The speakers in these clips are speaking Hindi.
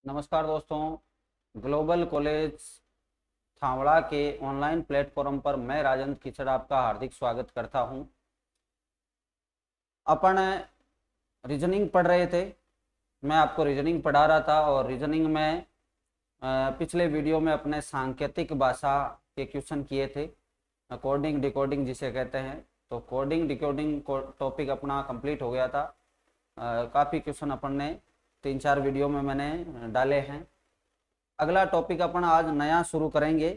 नमस्कार दोस्तों, ग्लोबल कॉलेज थावड़ा के ऑनलाइन प्लेटफॉर्म पर मैं राजेंद्र किचड़ आपका हार्दिक स्वागत करता हूं। अपन रीजनिंग पढ़ रहे थे। मैं आपको रीजनिंग पढ़ा रहा था और रीजनिंग में पिछले वीडियो में अपने सांकेतिक भाषा के क्वेश्चन किए थे, कोडिंग डिकोडिंग जिसे कहते हैं। तो कोडिंग डिकोडिंग टॉपिक अपना कंप्लीट हो गया था। काफ़ी क्वेश्चन अपन ने 3-4 वीडियो में मैंने डाले हैं। अगला टॉपिक अपन आज नया शुरू करेंगे।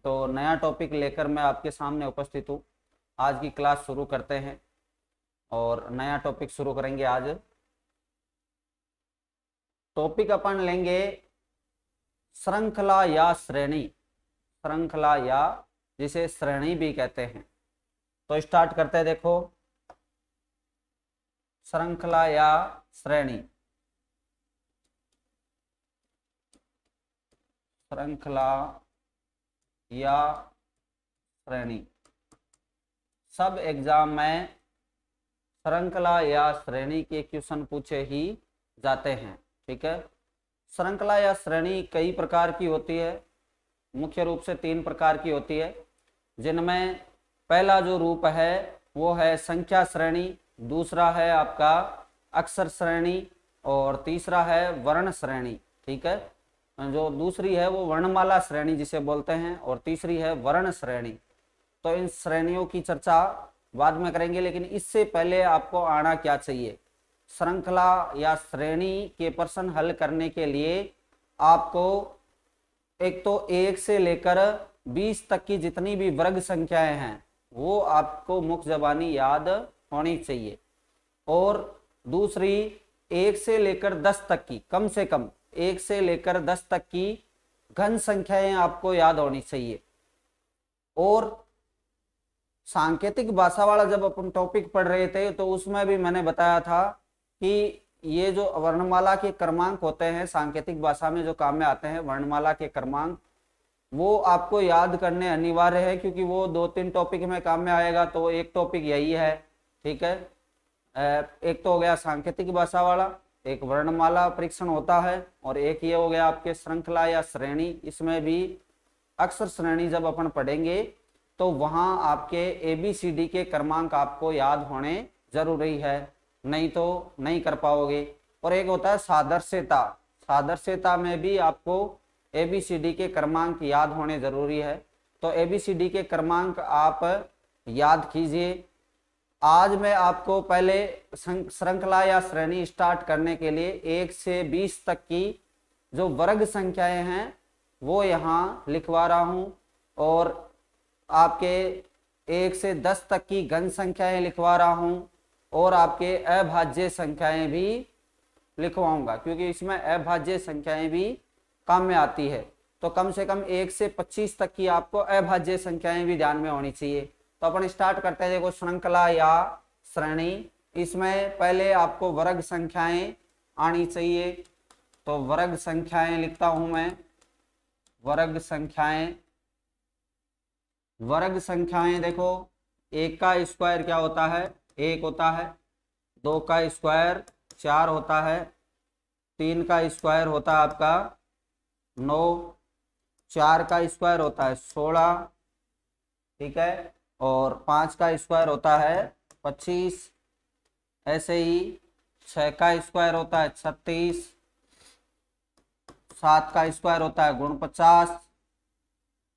तो नया टॉपिक लेकर मैं आपके सामने उपस्थित हूँ। आज की क्लास शुरू करते हैं और नया टॉपिक शुरू करेंगे। आज टॉपिक अपन लेंगे श्रृंखला या श्रेणी। श्रृंखला या जिसे श्रेणी भी कहते हैं। तो स्टार्ट करते हैं। देखो, श्रृंखला या श्रेणी। श्रृंखला या श्रेणी, सब एग्जाम में श्रृंखला या श्रेणी के क्वेश्चन पूछे ही जाते हैं। ठीक है। श्रृंखला या श्रेणी कई प्रकार की होती है। मुख्य रूप से 3 प्रकार की होती है, जिनमें पहला जो रूप है वो है संख्या श्रेणी, दूसरा है आपका अक्षर श्रेणी और तीसरा है वर्ण श्रेणी। ठीक है। जो दूसरी है वो वर्णमाला श्रेणी जिसे बोलते हैं और तीसरी है वर्ण श्रेणी। तो इन श्रेणियों की चर्चा बाद में करेंगे, लेकिन इससे पहले आपको आना क्या चाहिए। श्रृंखला या श्रेणी के प्रश्न हल करने के लिए आपको एक तो 1 से लेकर 20 तक की जितनी भी वर्ग संख्याएं हैं वो आपको मुख्य ज़बानी याद होनी चाहिए, और दूसरी 1 से लेकर 10 तक की, कम से कम 1 से लेकर 10 तक की घन संख्याएं आपको याद होनी चाहिए। और सांकेतिक भाषा वाला जब अपन टॉपिक पढ़ रहे थे तो उसमें भी मैंने बताया था कि ये जो वर्णमाला के क्रमांक होते हैं सांकेतिक भाषा में जो काम में आते हैं, वर्णमाला के क्रमांक, वो आपको याद करने अनिवार्य है, क्योंकि वो 2-3 टॉपिक में काम में आएगा। तो एक टॉपिक यही है। ठीक है। एक तो हो गया सांकेतिक भाषा वाला, एक वर्णमाला परीक्षण होता है, और एक ये हो गया आपके श्रृंखला या श्रेणी। इसमें भी अक्षर श्रेणी जब अपन पढ़ेंगे तो वहां आपके ABCD के क्रमांक आपको याद होने जरूरी है, नहीं तो नहीं कर पाओगे। और एक होता है सादृश्यता। सादृश्यता में भी आपको ABCD के क्रमांक याद होने जरूरी है। तो ABCD के क्रमांक आप याद कीजिए। आज मैं आपको पहले श्रृंखला या श्रेणी स्टार्ट करने के लिए 1 से 20 तक की जो वर्ग संख्याएं हैं वो यहाँ लिखवा रहा हूँ, और आपके 1 से 10 तक की घन संख्याएं लिखवा रहा हूँ, और आपके अभाज्य संख्याएं भी लिखवाऊंगा, क्योंकि इसमें अभाज्य संख्याएं भी काम में आती है। तो कम से कम 1 से 25 तक की आपको अभाज्य संख्याएं भी ध्यान में होनी चाहिए। तो अपन स्टार्ट करते हैं। देखो, श्रृंखला या श्रेणी, इसमें पहले आपको वर्ग संख्याएं आनी चाहिए। तो वर्ग संख्याएं लिखता हूं मैं। वर्ग संख्याएं, वर्ग संख्याएं देखो, 1 का स्क्वायर क्या होता है? 1 होता है। 2 का स्क्वायर 4 होता है। 3 का स्क्वायर होता है आपका 9। 4 का स्क्वायर होता है 16। ठीक है। और 5 का स्क्वायर होता है 25। ऐसे ही 6 का स्क्वायर होता है 36। 7 का स्क्वायर होता है 49।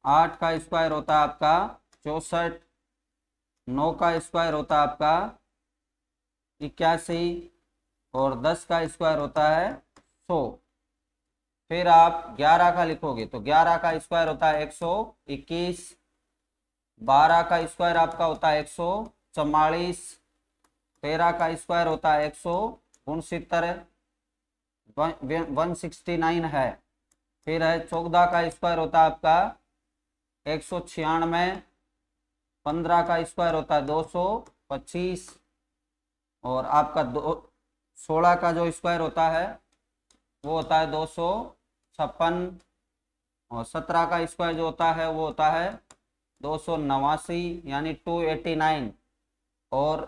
8 का स्क्वायर होता है आपका 64। 9 का स्क्वायर होता है आपका 81। और 10 का स्क्वायर होता है 100। फिर आप 11 का लिखोगे तो 11 का स्क्वायर होता है 121। 12 का स्क्वायर आपका होता है 144। 13 का स्क्वायर होता है 169, 169 है। फिर है 14 का स्क्वायर होता है आपका 196। 15 का स्क्वायर होता है 225। और आपका 16 का जो स्क्वायर होता है वो होता है 256। और 17 का स्क्वायर जो होता है वो होता है 289, यानी 289। और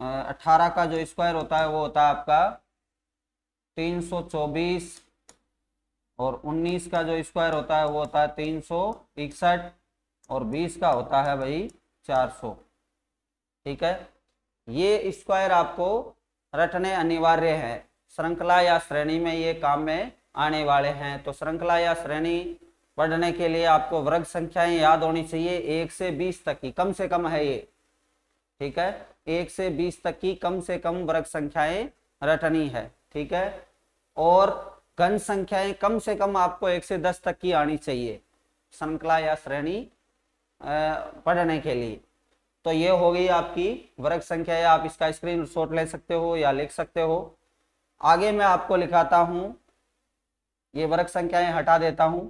18 का जो स्क्वायर होता है वो होता है आपका 324। और 19 का जो स्क्वायर होता है वो होता है 361 और 20 का होता है भाई 400। ठीक है, ये स्क्वायर आपको रटने अनिवार्य है, श्रृंखला या श्रेणी में ये काम में आने वाले हैं। तो श्रृंखला या श्रेणी पढ़ने के लिए आपको वर्ग संख्याएं याद होनी चाहिए, 1 से 20 तक की कम से कम है ये। ठीक है, 1 से 20 तक की कम से कम वर्ग संख्याएं रटनी है। ठीक है, और घन संख्याएं कम से कम आपको 1 से 10 तक की आनी चाहिए श्रृंखला या श्रेणी पढ़ने के लिए। तो ये हो गई आपकी वर्ग संख्या, आप इसका स्क्रीनशॉट ले सकते हो या लिख सकते हो। आगे मैं आपको लिखाता हूं, ये वर्ग संख्याएं हटा देता हूं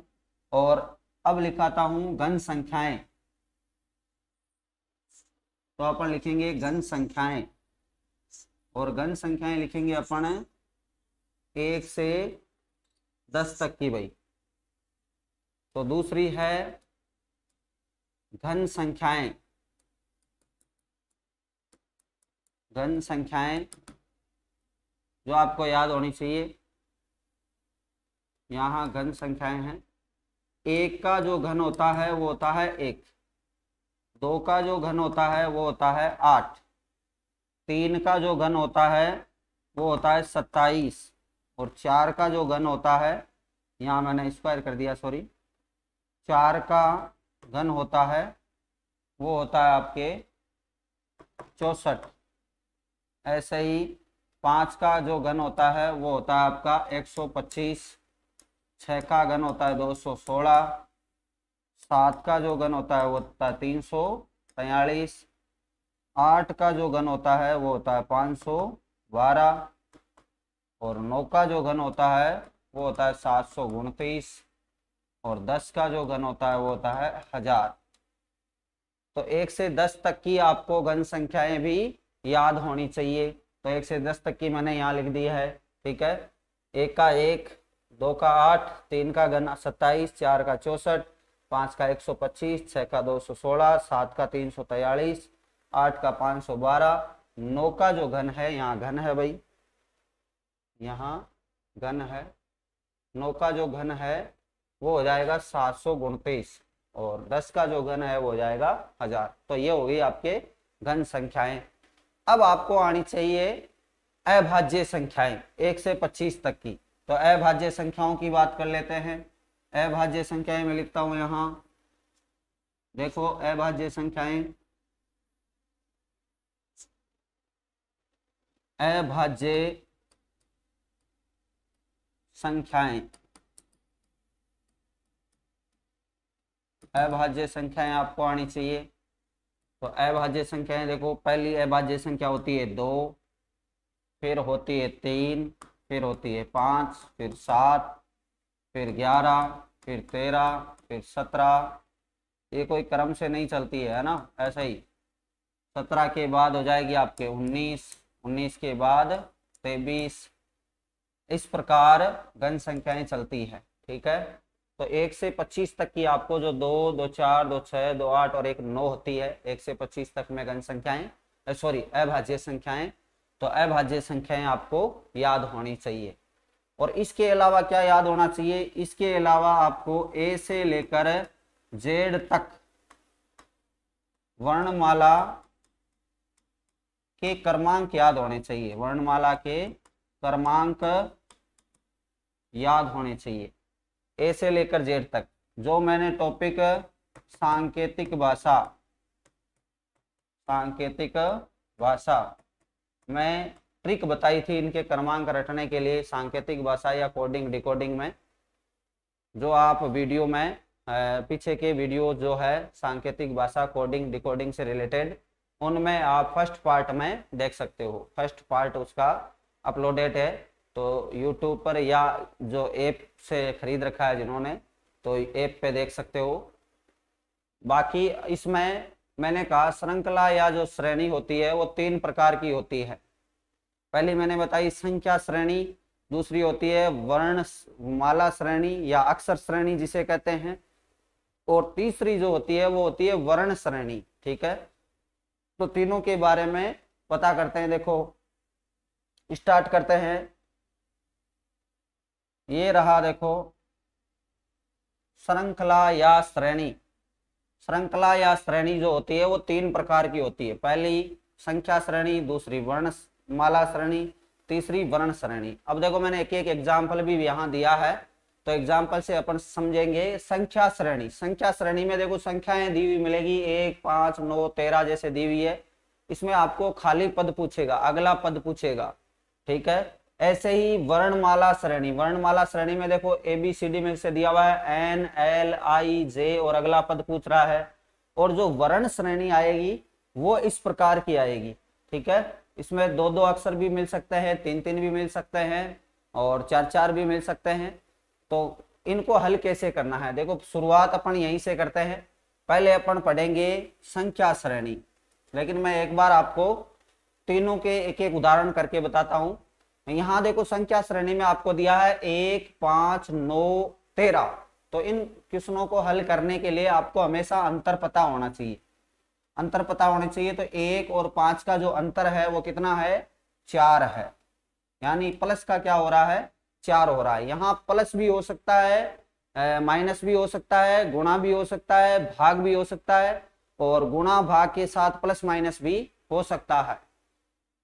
और अब लिखाता हूं घन संख्याएं। तो अपन लिखेंगे घन संख्याएं, और घन संख्याएं लिखेंगे अपन 1 से 10 तक की भाई। तो दूसरी है घन संख्याएं, घन संख्याएं जो आपको याद होनी चाहिए। यहाँ घन संख्याएं हैं, 1 का जो घन होता है वो होता है 1, 2 का जो घन होता है वो होता है 8, 3 का जो घन होता है वो होता है 27, और 4 का जो घन होता है, यहाँ मैंने स्क्वायर कर दिया सॉरी, 4 का घन होता है वो होता है आपके 64। ऐसे ही 5 का जो घन होता है वो होता है आपका 125, 6 का घन होता है 216, 7 का जो घन होता है वो होता है 343, 8 का जो घन होता है वो होता है 512, और 9 का जो घन होता है वो होता है 729, और 10 का जो घन होता है वो होता है 1000। तो 1 से 10 तक की आपको घन संख्याएं भी याद होनी चाहिए। तो 1 से 10 तक की मैंने यहाँ लिख दी है। ठीक है, 1 का 1, 2 का 8, 3 का घन 27, 4 का 64, 5 का 125, 6 का 216, 7 का 343, 8 का 512, 9 का जो घन है, यहाँ घन है भाई, यहाँ घन है, 9 का जो घन है वो हो जाएगा 729, और 10 का जो घन है वो हो जाएगा 1000। तो ये हो गई आपके घन संख्याएं। अब आपको आनी चाहिए अभाज्य संख्याएं 1 से 25 तक की। तो अभाज्य संख्याओं की बात कर लेते हैं। अभाज्य संख्याएं मैं लिखता हूं यहां, देखो अभाज्य संख्याएं, अभाज्य संख्याएं, अभाज्य संख्याएं आपको आनी चाहिए। तो अभाज्य संख्याएं देखो, पहली अभाज्य संख्या होती है 2, फिर होती है 3, फिर होती है 5, फिर 7, फिर 11, फिर 13, फिर 17। ये कोई क्रम से नहीं चलती है ना, ऐसा ही 17 के बाद हो जाएगी आपके 19, 19 के बाद 23, इस प्रकार घन संख्याएं चलती है। ठीक है, तो 1 से 25 तक की आपको जो 2, 2, 4, 2, 6, 2, 8 और 1, 9 होती है, 1 से 25 तक में घन संख्याएं सॉरी अभाज्य संख्याएं। तो अभाज्य संख्याएं आपको याद होनी चाहिए। और इसके अलावा क्या याद होना चाहिए, इसके अलावा आपको ए से लेकर जेड तक वर्णमाला के क्रमांक याद होने चाहिए, वर्णमाला के क्रमांक याद होने चाहिए ए से लेकर जेड तक। जो मैंने टॉपिक सांकेतिक भाषा, सांकेतिक भाषा में ट्रिक बताई थी इनके क्रमांक रटने के लिए, सांकेतिक भाषा या कोडिंग डिकोडिंग में, जो आप वीडियो में पीछे के वीडियो जो है सांकेतिक भाषा कोडिंग डिकोडिंग से रिलेटेड, उनमें आप फर्स्ट पार्ट में देख सकते हो। फर्स्ट पार्ट उसका अपलोडेड है, तो यूट्यूब पर या जो ऐप से खरीद रखा है जिन्होंने, तो ऐप पे देख सकते हो। बाकी इसमें मैंने कहा श्रृंखला या जो श्रेणी होती है वो 3 प्रकार की होती है। पहली मैंने बताई संख्या श्रेणी, दूसरी होती है वर्णमाला श्रेणी या अक्षर श्रेणी जिसे कहते हैं, और तीसरी जो होती है वो होती है वर्ण श्रेणी। ठीक है, तो तीनों के बारे में पता करते हैं। देखो स्टार्ट करते हैं, ये रहा देखो श्रृंखला या श्रेणी। श्रृंखला या श्रेणी जो होती है वो तीन प्रकार की होती है। पहली संख्या श्रेणी, दूसरी वर्णमाला श्रेणी, तीसरी वर्ण श्रेणी। अब देखो मैंने एक एक एग्जाम्पल भी यहाँ दिया है, तो एग्जाम्पल से अपन समझेंगे। संख्या श्रेणी, संख्या श्रेणी में देखो संख्याएं दी हुई मिलेगी 1, 5, 9, 13 जैसे दी हुई है। इसमें आपको खाली पद पूछेगा, अगला पद पूछेगा, ठीक है। ऐसे ही वर्णमाला श्रेणी, वर्णमाला श्रेणी में देखो ABCD में से दिया हुआ है N, L, I, J और अगला पद पूछ रहा है। और जो वर्ण श्रेणी आएगी वो इस प्रकार की आएगी, ठीक है। इसमें 2-2 अक्षर भी मिल सकते हैं, 3-3 भी मिल सकते हैं और 4-4 भी मिल सकते हैं। तो इनको हल कैसे करना है, देखो शुरुआत अपन यहीं से करते हैं। पहले अपन पढ़ेंगे संख्या श्रेणी, लेकिन मैं एक बार आपको तीनों के एक एक उदाहरण करके बताता हूं। यहाँ देखो संख्या श्रेणी में आपको दिया है 1, 5, 9, 13। तो इन क्वेश्चनों को हल करने के लिए आपको हमेशा अंतर पता होना चाहिए, अंतर पता होने चाहिए। तो 1 और 5 का जो अंतर है वो कितना है, 4 है, यानी प्लस का क्या हो रहा है, 4 हो रहा है। यहाँ प्लस भी हो सकता है, माइनस भी हो सकता है, गुणा भी हो सकता है, भाग भी हो सकता है, और गुणा भाग के साथ प्लस माइनस भी हो सकता है,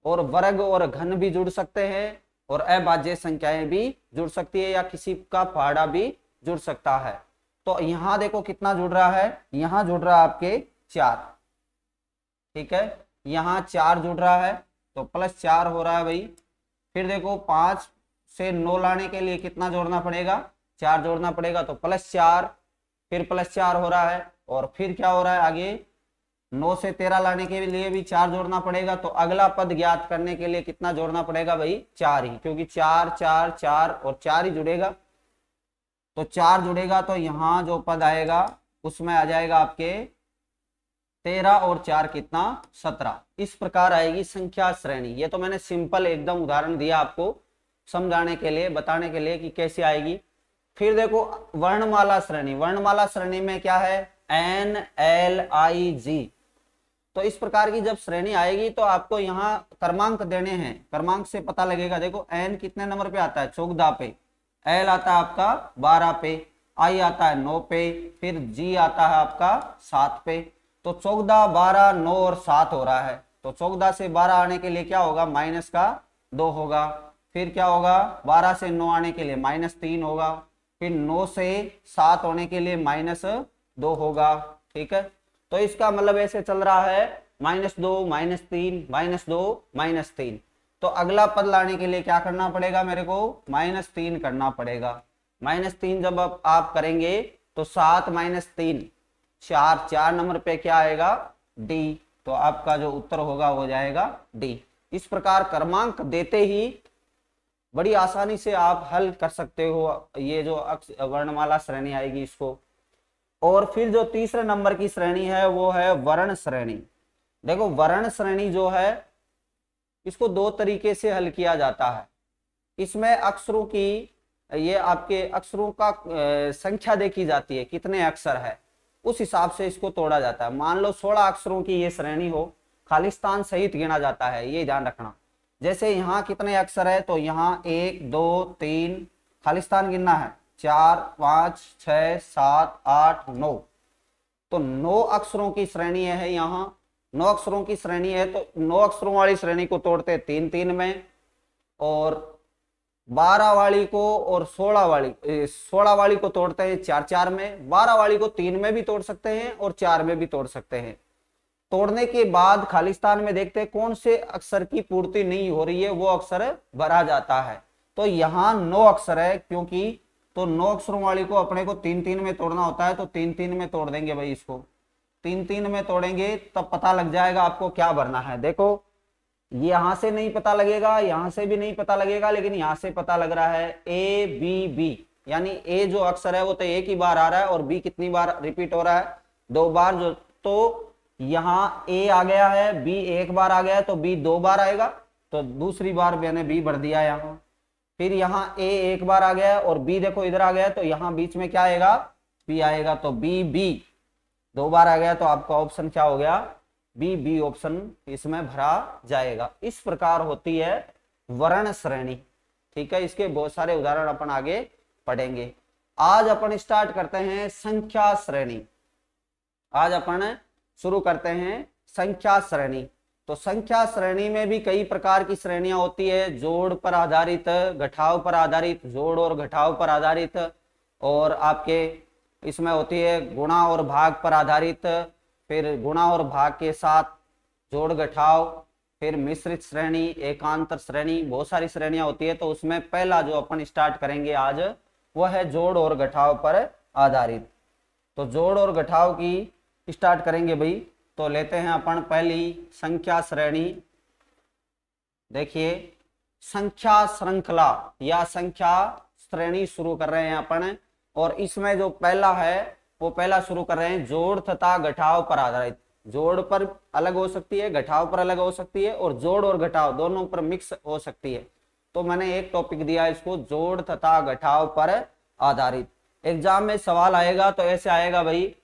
और वर्ग और घन भी जुड़ सकते हैं, और अभाज्य संख्याएं भी जुड़ सकती है, या किसी का पहाड़ा भी जुड़ सकता है। तो यहाँ देखो कितना जुड़ रहा है, यहाँ जुड़ रहा है आपके 4, ठीक है। यहाँ 4 जुड़ रहा है तो +4 हो रहा है भाई। फिर देखो 5 से 9 लाने के लिए कितना जोड़ना पड़ेगा, 4 जोड़ना पड़ेगा, तो +4, फिर +4 हो रहा है। और फिर क्या हो रहा है आगे, 9 से 13 लाने के लिए भी 4 जोड़ना पड़ेगा। तो अगला पद ज्ञात करने के लिए कितना जोड़ना पड़ेगा भाई, 4 ही, क्योंकि 4 4 4 और 4 ही जुड़ेगा। तो 4 जुड़ेगा तो यहाँ जो पद आएगा उसमें आ जाएगा आपके 13 और 4 कितना, 17। इस प्रकार आएगी संख्या श्रेणी। ये तो मैंने सिंपल एकदम उदाहरण दिया आपको समझाने के लिए, बताने के लिए कि कैसे आएगी। फिर देखो वर्णमाला श्रेणी, वर्णमाला श्रेणी में क्या है, N, L, I, G। तो इस प्रकार की जब श्रेणी आएगी तो आपको यहाँ क्रमांक देने हैं, क्रमांक से पता लगेगा। देखो N कितने नंबर पे आता है, 14 पे, L आता है आपका 12 पे, I आता है 9 पे, फिर G आता है आपका 7 पे। तो 14, 12, 9 और 7 हो रहा है। तो 14 से 12 आने के लिए क्या होगा, माइनस का 2 होगा। फिर क्या होगा, 12 से 9 आने के लिए -3 होगा। फिर 9 से 7 होने के लिए -2 होगा, ठीक है। तो इसका मतलब ऐसे चल रहा है -2, -3, -2, -3। तो अगला पद लाने के लिए क्या करना पड़ेगा मेरे को, -3 करना पड़ेगा। -3 जब आप करेंगे तो 7 -3 4, 4 नंबर पे क्या आएगा, D। तो आपका जो उत्तर होगा वो जाएगा D। इस प्रकार क्रमांक देते ही बड़ी आसानी से आप हल कर सकते हो ये जो वर्णमाला श्रेणी आएगी इसको। और फिर जो तीसरे नंबर की श्रेणी है वो है वर्ण श्रेणी। देखो वर्ण श्रेणी जो है इसको 2 तरीके से हल किया जाता है। इसमें अक्षरों की, ये आपके अक्षरों का संख्या देखी जाती है, कितने अक्षर है, उस हिसाब से इसको तोड़ा जाता है। मान लो 16 अक्षरों की ये श्रेणी हो, खालिस्तान सहित गिना जाता है, ये ध्यान रखना। जैसे यहाँ कितने अक्षर है, तो यहाँ 1, 2, 3 खालिस्तान गिनना है, 4, 5, 6, 7, 8, 9। तो 9 अक्षरों की श्रेणी है यहाँ, 9 अक्षरों की श्रेणी है। तो 9 अक्षरों वाली श्रेणी को तोड़ते 3-3 में, और 12 वाली को और 16 वाली को तोड़ते हैं 4-4 में। 12 वाली को 3 में भी तोड़ सकते हैं और 4 में भी तोड़ सकते हैं। तोड़ने के बाद खालिस्तान में देखते हैं कौन से अक्षर की पूर्ति नहीं हो रही है, वो अक्षर भरा जाता है। तो यहाँ 9 अक्षर है, क्योंकि तो 9 अक्षरों वाली को अपने को 3-3 में तोड़ना होता है। तो 3-3 में तोड़ देंगे भाई, इसको 3-3 में तोड़ेंगे तब पता लग जाएगा आपको क्या भरना है। देखो यहां से नहीं पता लगेगा, यहां से भी नहीं पता लगेगा, लेकिन यहां से पता लग रहा है ABB, यानी A जो अक्षर है वो तो एक ही बार आ रहा है, और B कितनी बार रिपीट हो रहा है, 2 बार। जो तो यहाँ A आ गया है, B एक बार आ गया है, तो B 2 बार आएगा, तो दूसरी बार मैंने B भर दिया यहाँ। फिर यहाँ A एक बार आ गया है और B देखो इधर आ गया है, तो यहाँ बीच में क्या आएगा, B आएगा। तो BB 2 बार आ गया, तो आपका ऑप्शन क्या हो गया, B ऑप्शन इसमें भरा जाएगा। इस प्रकार होती है वर्ण श्रेणी, ठीक है। इसके बहुत सारे उदाहरण अपन आगे पढ़ेंगे। आज अपन स्टार्ट करते हैं संख्या श्रेणी। आज अपन शुरू करते हैं संख्या श्रेणी। तो संख्या श्रेणी में भी कई प्रकार की श्रेणियां होती है, जोड़ पर आधारित, घटाव पर आधारित, जोड़ और घटाव पर आधारित, और आपके इसमें होती है गुणा और भाग पर आधारित, फिर गुणा और भाग के साथ जोड़ घटाव, फिर मिश्रित श्रेणी, एकांतर श्रेणी, बहुत सारी श्रेणियां होती है। तो उसमें पहला जो अपन स्टार्ट करेंगे आज वह है जोड़ और घटाव पर आधारित। तो जोड़ और घटाव की स्टार्ट करेंगे भाई। तो लेते हैं अपन पहली संख्या श्रेणी। देखिए संख्या श्रृंखला या संख्या श्रेणी शुरू कर रहे हैं अपन, और इसमें जो पहला है वो पहला शुरू कर रहे हैं जोड़ तथा घटाव पर आधारित। जोड़ पर अलग हो सकती है, घटाव पर अलग हो सकती है, और जोड़ और घटाव दोनों पर मिक्स हो सकती है। तो मैंने एक टॉपिक दिया इसको जोड़ तथा घटाव पर आधारित। एग्जाम में सवाल आएगा तो ऐसे आएगा भाई,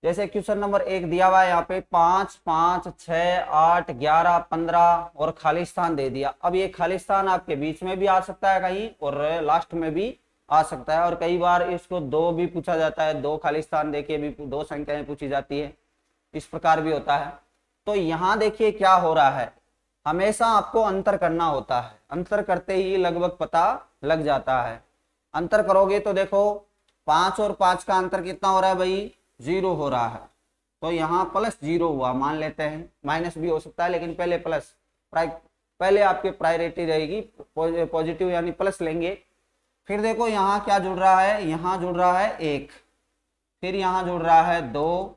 जैसे क्वेश्चन नंबर 1 दिया हुआ है यहाँ पे 5, 5, 6, 8, 11, 15 और खाली स्थान दे दिया। अब ये खाली स्थान आपके बीच में भी आ सकता है कहीं, और लास्ट में भी आ सकता है, और कई बार इसको 2 भी पूछा जाता है, 2 खाली स्थान देके भी 2 संख्याएं पूछी जाती है, इस प्रकार भी होता है। तो यहाँ देखिए क्या हो रहा है, हमेशा आपको अंतर करना होता है, अंतर करते ही लगभग पता लग जाता है। अंतर करोगे तो देखो 5 और 5 का अंतर कितना हो रहा है भाई, 0 हो रहा है। तो यहाँ +0 हुआ मान लेते हैं, माइनस भी हो सकता है लेकिन पहले प्लस, पहले आपकी प्रायोरिटी रहेगी पॉजिटिव यानी प्लस लेंगे। फिर देखो यहाँ क्या जुड़ रहा है, यहाँ जुड़ रहा है 1, फिर यहाँ जुड़ रहा है 2,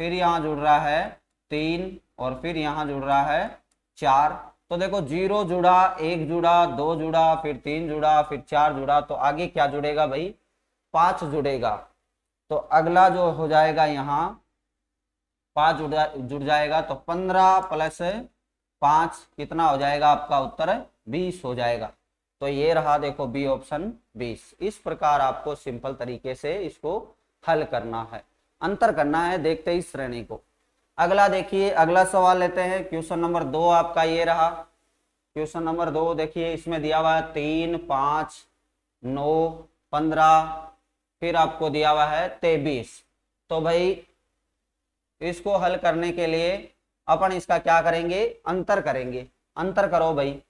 फिर यहाँ जुड़ रहा है 3, और फिर यहाँ जुड़ रहा है 4। तो देखो 0 जुड़ा, 1 जुड़ा, 2 जुड़ा, फिर 3 जुड़ा, फिर 4 जुड़ा, तो आगे क्या जुड़ेगा भाई, 5 जुड़ेगा। तो अगला जो हो जाएगा यहाँ 5 जुड़ जाएगा, तो 15 + 5 कितना हो जाएगा, आपका उत्तर 20 हो जाएगा। तो ये रहा देखो बी ऑप्शन 20। इस प्रकार आपको सिंपल तरीके से इसको हल करना है, अंतर करना है देखते ही श्रेणी को। अगला देखिए, अगला सवाल लेते हैं क्वेश्चन नंबर 2 आपका ये रहा। क्वेश्चन नंबर 2 देखिए, इसमें दिया हुआ है 3, 5, 9, 15, फिर आपको दिया हुआ है 23। तो भाई इसको हल करने के लिए अपन इसका क्या करेंगे, अंतर करेंगे। अंतर करो भाई,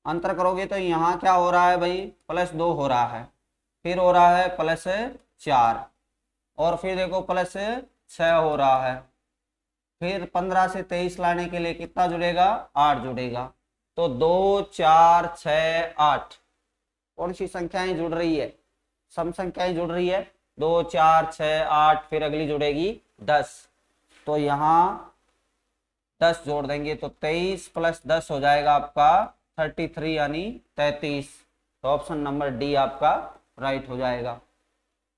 अंतर करोगे तो यहाँ क्या हो रहा है भाई, +2 हो रहा है, फिर हो रहा है +4, और फिर देखो +6 हो रहा है। फिर 15 से 23 लाने के लिए कितना जुड़ेगा, 8 जुड़ेगा। तो 2, 4, 6, 8 कौन सी संख्याएं जुड़ रही है, सम संख्याएं जुड़ रही है, 2, 4, 6, 8, फिर अगली जुड़ेगी 10। तो यहाँ 10 जोड़ देंगे तो 23 + 10 हो जाएगा आपका 33 यानी 33। तो ऑप्शन नंबर डी आपका राइट हो जाएगा।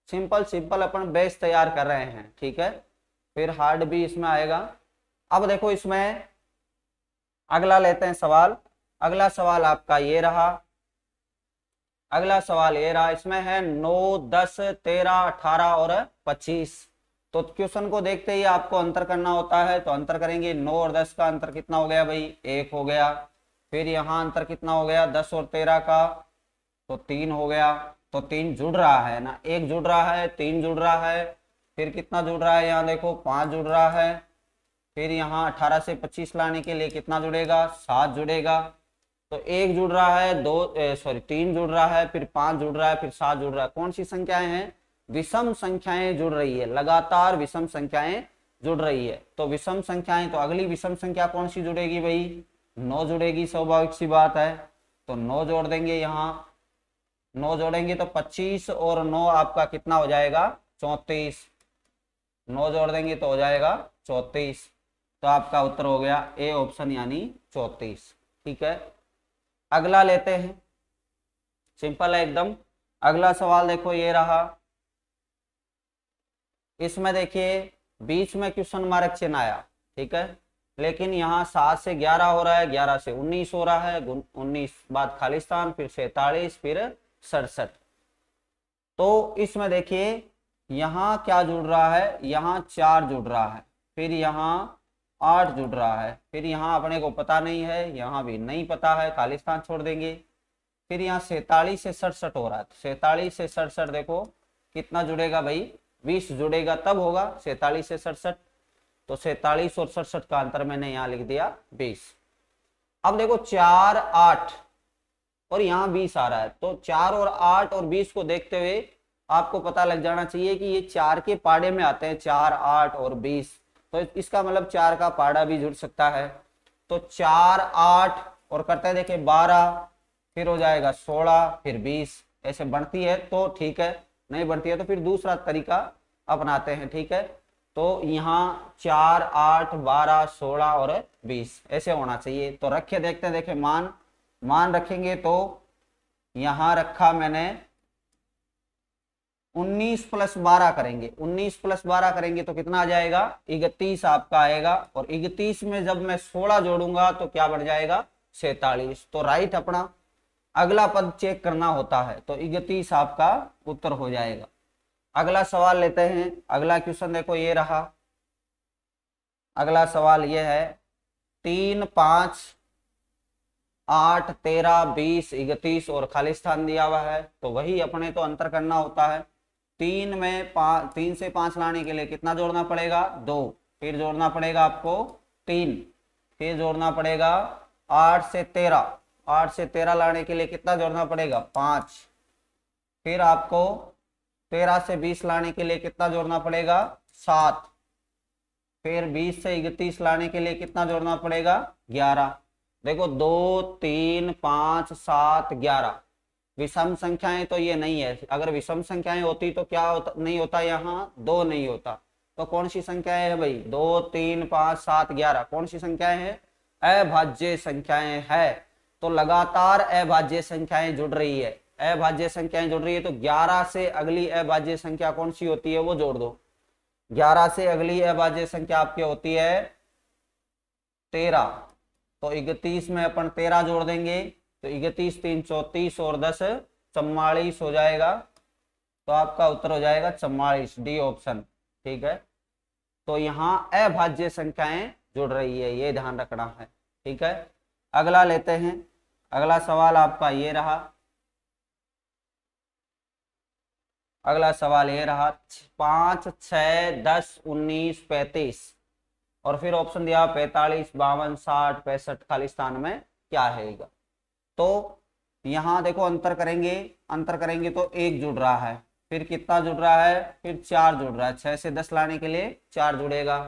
सिंपल सिंपल अपन बेस तैयार कर रहे हैं, ठीक है। फिर हार्ड भी इसमें आएगा। अब देखो इसमें अगला लेते हैं सवाल। अगला सवाल आपका ये रहा, अगला सवाल ये रहा, इसमें है 9, 10, 13, 18 और 25। तो क्वेश्चन को देखते ही आपको अंतर करना होता है, तो अंतर करेंगे। 9 और 10 का अंतर कितना हो गया भाई, 1 हो गया। फिर यहाँ अंतर कितना हो गया 10 और 13 का, तो 3 हो गया। तो 3 जुड़ रहा है ना, 1 जुड़ रहा है, 3 जुड़ रहा है, फिर कितना जुड़ रहा है यहाँ देखो 5 जुड़ रहा है। फिर यहाँ 18 से 25 लाने के लिए कितना जुड़ेगा, 7 जुड़ेगा। तो 1 जुड़ रहा है, 3 जुड़ रहा है, फिर 5 जुड़ रहा है, फिर 7 जुड़ रहा है। कौन सी संख्याएं हैं, विषम संख्याएं जुड़ रही है, लगातार विषम संख्याएं जुड़ रही है। तो विषम संख्याएं, तो अगली विषम संख्या कौन सी जुड़ेगी भाई, 9 जुड़ेगी, स्वाभाविक सी बात है। तो 9 जोड़ देंगे, यहाँ 9 जोड़ेंगे तो 25 और 9 आपका कितना हो जाएगा 34। 9 जोड़ देंगे तो हो जाएगा 34। तो आपका उत्तर हो गया ए ऑप्शन यानी 34, ठीक है। अगला लेते हैं, सिंपल है एकदम। अगला सवाल देखो ये रहा, इसमें देखिए बीच में क्वेश्चन मार्क चिन्ह आया, ठीक है, लेकिन यहाँ 7 से 11 हो रहा है, 11 से 19 हो रहा है, 19 बाद खाली स्थान, फिर 47, फिर 67। तो इसमें देखिए यहाँ क्या जुड़ रहा है, यहाँ 4 जुड़ रहा है, फिर यहाँ 8 जुड़ रहा है, फिर यहाँ अपने को पता नहीं है, यहाँ भी नहीं पता है, खाली स्थान छोड़ देंगे। फिर यहाँ 47 से 67 हो रहा है, 47 से 67 देखो कितना जुड़ेगा भाई, 20 जुड़ेगा तब होगा 47 से 67। तो 47 और 67 का अंतर मैंने यहाँ लिख दिया 20। अब देखो 4 8 और यहाँ 20 आ रहा है, तो 4 और 8 और 20 को देखते हुए आपको पता लग जाना चाहिए कि ये 4 के पाड़े में आते हैं, 4 8 और 20, तो इसका मतलब 4 का पाड़ा भी जुड़ सकता है। तो 4 8 और करते हैं देखें 12, फिर हो जाएगा 16, फिर 20, ऐसे बढ़ती है तो ठीक है, नहीं बढ़ती है तो फिर दूसरा तरीका अपनाते हैं, ठीक है। तो यहाँ 4 8 12 16 और 20 ऐसे होना चाहिए। तो रखे देखते हैं, देखें मान रखेंगे तो यहाँ रखा मैंने 19 + 12 करेंगे, 19 + 12 करेंगे तो कितना आ जाएगा, 31 आपका आएगा। और 31 में जब मैं 16 जोड़ूंगा तो क्या बढ़ जाएगा, 47। तो राइट अपना अगला पद चेक करना होता है, तो 31 आपका उत्तर हो जाएगा। अगला सवाल लेते हैं। अगला क्वेश्चन देखो ये रहा। अगला सवाल ये है 3 5 8 13 20 31 और खाली स्थान दिया हुआ है, तो वही अपने तो अंतर करना होता है। 3 से 5 लाने के लिए कितना जोड़ना पड़ेगा, 2, फिर जोड़ना पड़ेगा आपको 3, फिर जोड़ना पड़ेगा 8 से 13 लाने के लिए कितना जोड़ना पड़ेगा, 5, फिर आपको 13 से 20 लाने के लिए कितना जोड़ना पड़ेगा, 7, फिर 20 से 31 लाने के लिए कितना जोड़ना पड़ेगा, 11। देखो 2 3 5 7 11 विषम संख्याएं तो ये नहीं है। अगर विषम संख्याएं होती तो क्या होता, नहीं होता, यहाँ 2 नहीं होता। तो कौन सी संख्याएं है भाई, 2 3 5 7 11 कौन सी संख्याएं हैं, अभाज्य संख्याएं है। तो लगातार अभाज्य संख्याएं जुड़ रही है, अभाज्य संख्याएं जुड़ रही है। तो 11 से अगली अभाज्य संख्या कौन सी होती है वो जोड़ दो। 11 से अगली अभाज्य संख्या आपकी होती है 13, तो 31 में अपन 13 जोड़ देंगे, तो 31 3 34 और 10 44 हो जाएगा। तो आपका उत्तर हो जाएगा 44, डी ऑप्शन, ठीक है। तो यहाँ अभाज्य संख्याएं जुड़ रही है, ये ध्यान रखना है, ठीक है। अगला लेते हैं। अगला सवाल आपका ये रहा। अगला सवाल ये रहा 5 6 10 19 35 और फिर ऑप्शन दिया 45 52 60 65 खाली स्थान में क्या रहेगा। तो यहाँ देखो अंतर करेंगे तो 1 जुड़ रहा है, फिर कितना जुड़ रहा है, फिर 4 जुड़ रहा है। 6 से 10 लाने के लिए 4 जुड़ेगा,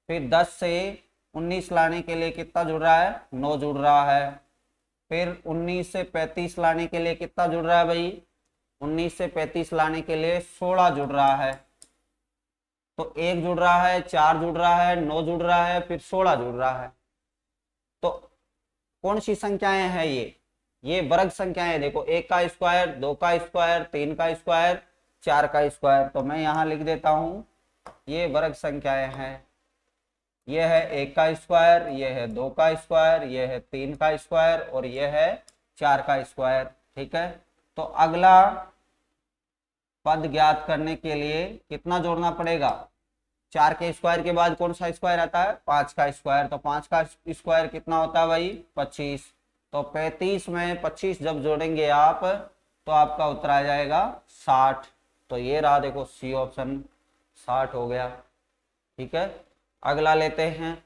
फिर 10 से 19 लाने के लिए कितना जुड़ रहा है, 9 जुड़ रहा है। फिर 19 से 35 लाने के लिए कितना जुड़ रहा है भाई, 19 से 35 लाने के लिए 16 जुड़ रहा है। तो 1 जुड़ रहा है, 4 जुड़ रहा है, 9 जुड़ रहा है, फिर 16 जुड़ रहा है। तो कौन सी संख्याएं हैं ये वर्ग संख्याएं। देखो 1 का स्क्वायर, 2 का स्क्वायर, 3 का स्क्वायर, 4 का स्क्वायर। तो मैं यहाँ लिख देता हूं ये वर्ग संख्याएं हैं। ये है 1 का स्क्वायर, ये है 2 का स्क्वायर, ये है 3 का स्क्वायर और ये है 4 का स्क्वायर, ठीक है। तो अगला पद ज्ञात करने के लिए कितना जोड़ना पड़ेगा, 4 के स्क्वायर के बाद कौन सा स्क्वायर आता है, 5 का स्क्वायर। तो 5 का स्क्वायर कितना होता है भाई, 25। तो 35 में 25 जब जोड़ेंगे आप तो आपका उत्तर आ जाएगा 60। तो ये रहा देखो सी ऑप्शन, 60 हो गया, ठीक है। अगला लेते हैं।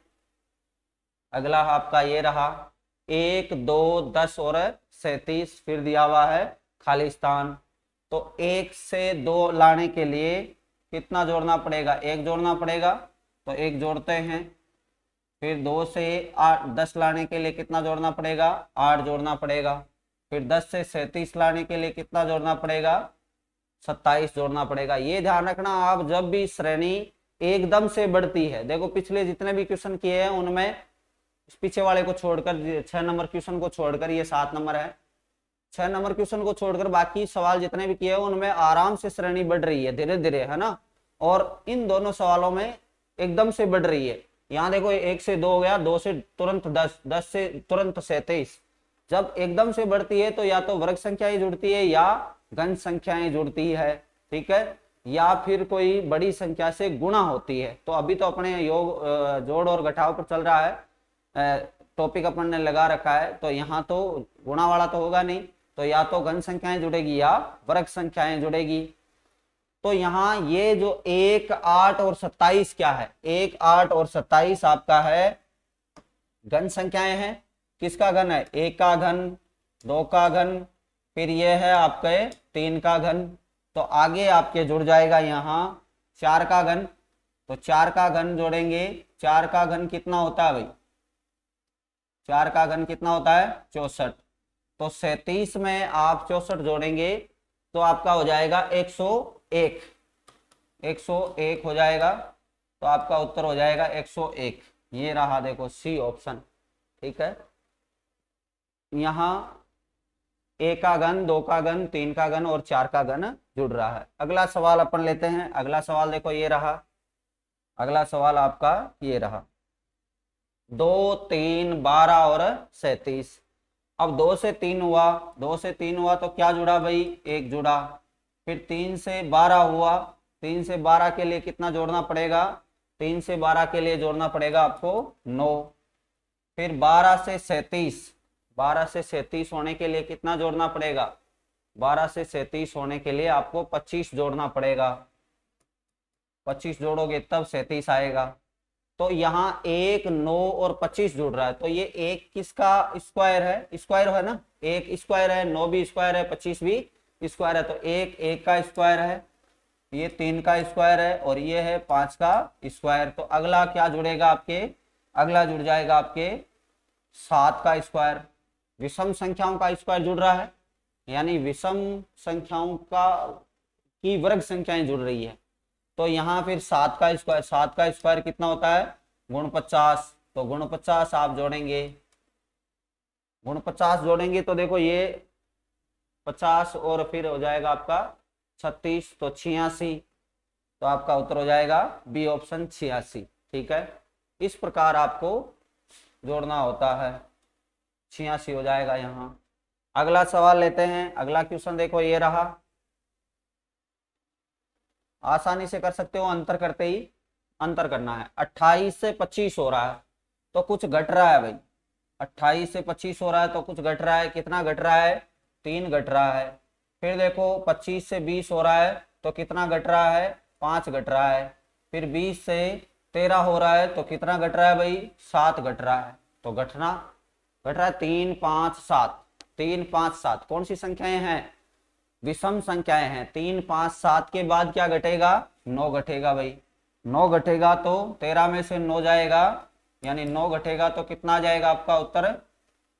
अगला आपका ये रहा 1 2 10 और 37, फिर दिया हुआ है खाली स्थान। तो 1 से 2 लाने के लिए कितना जोड़ना पड़ेगा, 1 जोड़ना पड़ेगा, तो 1 जोड़ते हैं। फिर 2 से 10 लाने के लिए कितना जोड़ना पड़ेगा, 8 जोड़ना पड़ेगा। फिर 10 से 37 लाने के लिए कितना जोड़ना पड़ेगा, 27 जोड़ना पड़ेगा। ये ध्यान रखना, आप जब भी श्रेणी एकदम से बढ़ती है, देखो पिछले जितने भी क्वेश्चन किए हैं उनमें पीछे वाले को छोड़कर, 6 नंबर क्वेश्चन को छोड़कर, ये 7 नंबर है, 6 नंबर क्वेश्चन को छोड़कर बाकी सवाल जितने भी किए हैं उनमें आराम से श्रेणी बढ़ रही है, धीरे धीरे, है ना। और इन दोनों सवालों में एकदम से बढ़ रही है। यहाँ देखो 1 से 2 हो गया, 2 से तुरंत 10, 10 से तुरंत 37। जब एकदम से बढ़ती है तो या तो वर्ग संख्याएं जुड़ती है या घन संख्याएं जुड़ती है, ठीक है, या फिर कोई बड़ी संख्या से गुणा होती है। तो अभी तो अपने योग जोड़ और घटाव पर चल रहा है, टॉपिक अपन ने लगा रखा है, तो यहाँ तो गुणा वाला तो होगा नहीं, तो या तो घन संख्याएं जुड़ेगी या वर्ग संख्याएं जुड़ेगी। तो यहाँ ये जो 1, 8 और 27 क्या है, 1, 8 और 27 आपका है घन संख्याएं हैं। किसका घन है, 1 का घन, 2 का घन, फिर ये है आपके 3 का घन। तो आगे आपके जुड़ जाएगा यहाँ 4 का घन। तो 4 का घन जोड़ेंगे, 4 का घन कितना होता है भाई, 4 का घन कितना होता है 64। तो 37 में आप 64 जोड़ेंगे तो आपका हो जाएगा 101, 101 हो जाएगा। तो आपका उत्तर हो जाएगा 101। ये रहा देखो सी ऑप्शन। ठीक है, यहाँ 1 का घन, 2 का घन, 3 का घन और 4 का घन जुड़ रहा है। अगला सवाल अपन लेते हैं। अगला सवाल देखो ये रहा, अगला सवाल आपका ये रहा 2, 3, 12 और 37। अब 2 से 3 हुआ, 2 से 3 हुआ तो क्या जुड़ा भाई, 1 जुड़ा। फिर 3 से 12 हुआ, 3 से 12 के लिए कितना जोड़ना पड़ेगा, 3 से 12 के लिए जोड़ना पड़ेगा आपको 9। फिर 12 से 37, 12 से 37 होने के लिए कितना जोड़ना पड़ेगा, 12 से 37 होने के लिए आपको 25 जोड़ना पड़ेगा। 25 जोड़ोगे तब 37 आएगा। तो यहाँ 1, 9 और 25 जुड़ रहा है। तो ये 1 किसका स्क्वायर है, स्क्वायर है ना, 1 स्क्वायर है, 9 भी स्क्वायर है, 25 भी स्क्वायर है। तो 1 का स्क्वायर है, ये 3 का स्क्वायर है और ये है 5 का स्क्वायर। तो अगला क्या जुड़ेगा आपके, अगला जुड़ जाएगा आपके 7 का स्क्वायर। विषम संख्याओं का स्क्वायर जुड़ रहा है, यानी विषम संख्याओं का की वर्ग संख्याएं जुड़ रही है। तो यहाँ फिर 7 का स्क्वायर, 7 का स्क्वायर कितना होता है, गुण 50। तो गुण 50 आप जोड़ेंगे, गुण 50 जोड़ेंगे तो देखो ये 50 और फिर हो जाएगा आपका 36, तो 86। तो आपका उत्तर हो जाएगा बी ऑप्शन 86। ठीक है, इस प्रकार आपको जोड़ना होता है, 86 हो जाएगा यहाँ। अगला सवाल लेते हैं। अगला क्वेश्चन देखो ये रहा, आसानी से कर सकते हो, अंतर करते ही अंतर करना है। 28 से 25 हो रहा है तो कुछ घट रहा है भाई, 28 से 25 हो रहा है तो कुछ घट रहा है। कितना घट रहा है, 3 घट रहा है। फिर देखो 25 से 20 हो रहा है तो कितना घट रहा है, 5 घट रहा है। फिर 20 से 13 हो रहा है तो कितना घट रहा है भाई, 7 घट रहा है। तो घट रहा है 3, 5, 7, 3, 5, 7 कौन सी संख्याएं हैं, विषम संख्याएं हैं। 3, 5, 7 के बाद क्या घटेगा, 9 घटेगा भाई। 9 घटेगा तो 13 में से 9 जाएगा, यानी 9 घटेगा तो कितना आ जाएगा आपका उत्तर,